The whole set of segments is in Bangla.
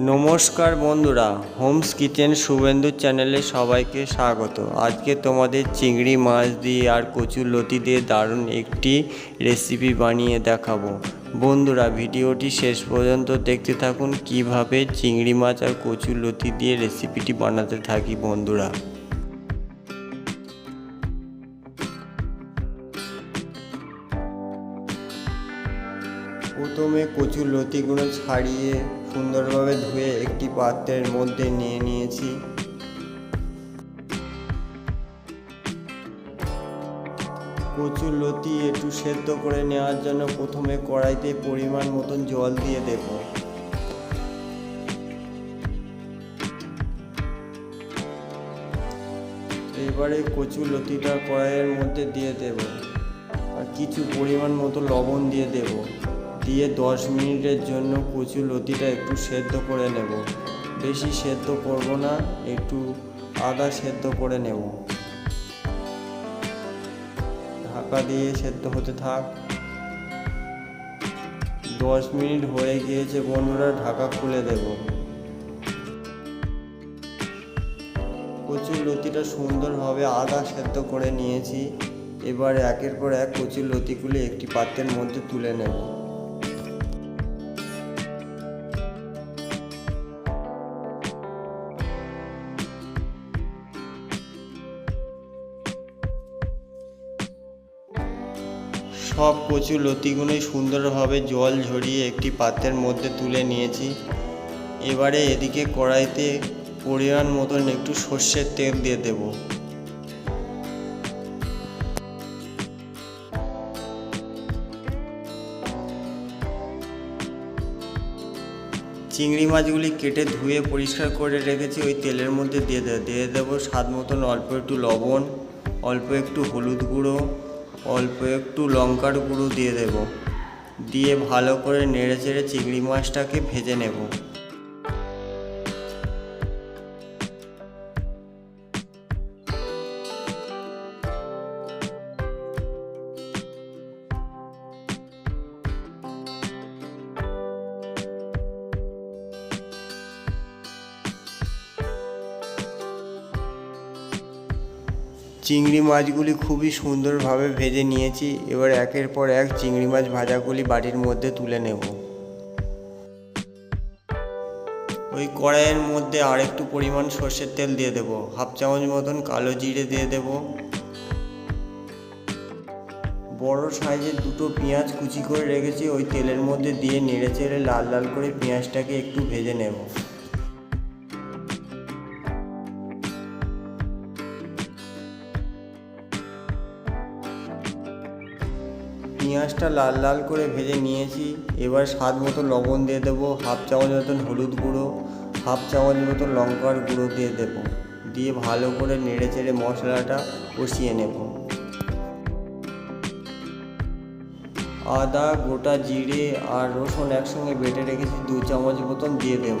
নমস্কার বন্ধুরা, হোমস কিচেন শুভেন্দু চ্যানেলে সবাইকে স্বাগত। আজকে তোমাদের চিংড়ি মাছ দিয়ে আর কচুরলতি দিয়ে দারুণ একটি রেসিপি বানিয়ে দেখাবো। বন্ধুরা, ভিডিওটি শেষ পর্যন্ত দেখতে থাকুন কিভাবে চিংড়ি মাছ আর কচুরলতি দিয়ে রেসিপিটি বানাতে থাকি। বন্ধুরা, প্রথমে কচুরলতিগুলো ছাড়িয়ে সুন্দরভাবে ধুয়ে একটি পাত্রের মধ্যে নিয়ে নিয়েছি। কচুরলতি একটু সেদ্ধ করে নেওয়ার জন্য প্রথমে কড়াইতে পরিমাণ মতন জল দিয়ে দেব। এবারে কচুরলতিটা কড়াইয়ের মধ্যে দিয়ে দেব আর কিছু পরিমাণ মতো লবণ দিয়ে দেব। দিয়ে 10 মিনিটের জন্য কচুরলতিটা একটু সেদ্ধ করে নেব। বেশি সেদ্ধ করব না, একটু আধা সেদ্ধ করে নেব। ঢাকা দিয়ে সেদ্ধ হতে থাক। 10 মিনিট হয়ে গিয়েছে বন্ধুরা, ঢাকা খুলে দেব। কচুরলতিটা সুন্দরভাবে আধা সেদ্ধ করে নিয়েছি। এবার একের পর এক কচুরলতিগুলি একটি পাত্রের মধ্যে তুলে নেব। সব কচুরলতিগুলোই সুন্দরভাবে জল ঝরিয়ে একটি পাত্রের মধ্যে তুলে নিয়েছি। এবারে এদিকে কড়াইতে পরিমাণ মতন একটু সর্ষের তেল দিয়ে দেব। চিংড়ি মাছগুলি কেটে ধুয়ে পরিষ্কার করে রেখেছি, ওই তেলের মধ্যে দিয়ে দেবো স্বাদ মতন অল্প একটু লবণ, অল্প একটু হলুদ গুঁড়ো, অল্প একটু লঙ্কার গুঁড়ো দিয়ে দেব। দিয়ে ভালো করে নেড়ে চেড়ে চিংড়ি মাছটাকে ভেজে নেব। চিংড়ি মাছগুলি খুবই সুন্দরভাবে ভেজে নিয়েছি। এবার একের পর এক চিংড়ি মাছ ভাজাগুলি বাটির মধ্যে তুলে নেব। ওই কড়াইয়ের মধ্যে আর একটু পরিমাণ সর্ষের তেল দিয়ে দেব। হাফ চামচ মতন কালো জিরে দিয়ে দেব। বড় সাইজের দুটো পেঁয়াজ কুচি করে রেখেছি, ওই তেলের মধ্যে দিয়ে নেড়ে চেড়ে লাল লাল করে পেঁয়াজটাকে একটু ভেজে নেব। পেঁয়াজটা লাল লাল করে ভেজে নিয়েছি। এবার স্বাদ মতো লবণ দিয়ে দেবো, হাফ চামচ মতন হলুদ গুঁড়ো, হাফ চামচ মতন লঙ্কার গুঁড়ো দিয়ে দেবো। দিয়ে ভালো করে নেড়ে চেড়ে মশলাটা কষিয়ে নেব। আদা, গোটা জিরে আর রসুন একসঙ্গে বেটে রেখেছি 2 চামচ মতন দিয়ে দেব।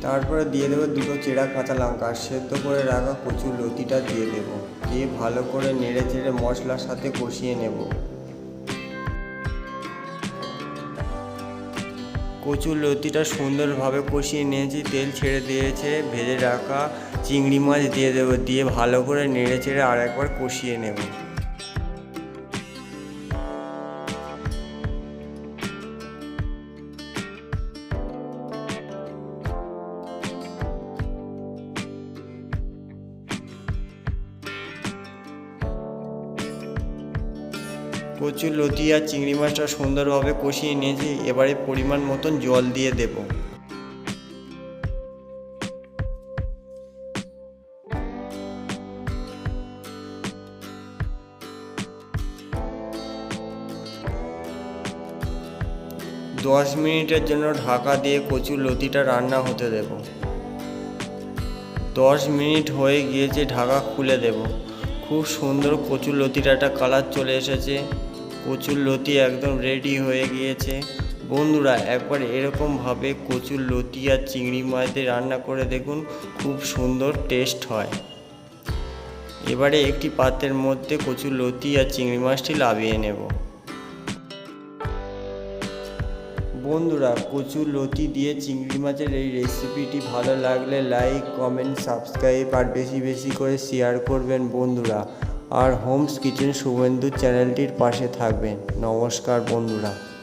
তারপরে দিয়ে দেবো 2টো চেরা কাঁচা লঙ্কা। সেদ্ধ করে রাখা কচুরলতিটা দিয়ে দেব। দিয়ে ভালো করে নেড়ে চেড়ে মশলার সাথে কষিয়ে নেব। কচুরলতিটা সুন্দরভাবে কষিয়ে নিয়েছি, তেল ছেড়ে দিয়েছে। ভেজে রাখা চিংড়ি মাছ দিয়ে দেবো। দিয়ে ভালো করে নেড়ে চেড়ে আর একবার কষিয়ে নেব। কচুরলতি আর চিংড়ি মাছটা সুন্দরভাবে কষিয়ে নিয়েছি। এবারে পরিমাণ মতন জল দিয়ে দেব। দশ মিনিটের জন্য ঢাকা দিয়ে কচুরলতিটা রান্না হতে দেব। 10 মিনিট হয়ে গিয়েছে, ঢাকা খুলে দেব। খুব সুন্দর কচুরলতির একটা কালার চলে এসেছে। কচুরলতি একদম রেডি হয়ে গিয়েছে। বন্ধুরা, একবার এরকমভাবে কচুরলতি আর চিংড়ি মাছ দিয়ে রান্না করে দেখুন, খুব সুন্দর টেস্ট হয়। এবারে একটি পাত্রের মধ্যে কচুর লতি আর চিংড়ি মাছটি নামিয়ে নেব। বন্ধুরা, কচুর লতি দিয়ে চিংড়ি মাছের এই রেসিপিটি ভালো লাগলে লাইক, কমেন্ট, সাবস্ক্রাইব আর বেশি বেশি করে শেয়ার করবেন বন্ধুরা। আর হোমস কিচেন শুভেন্দু চ্যানেলটির পাশে থাকবেন। নমস্কার বন্ধুরা।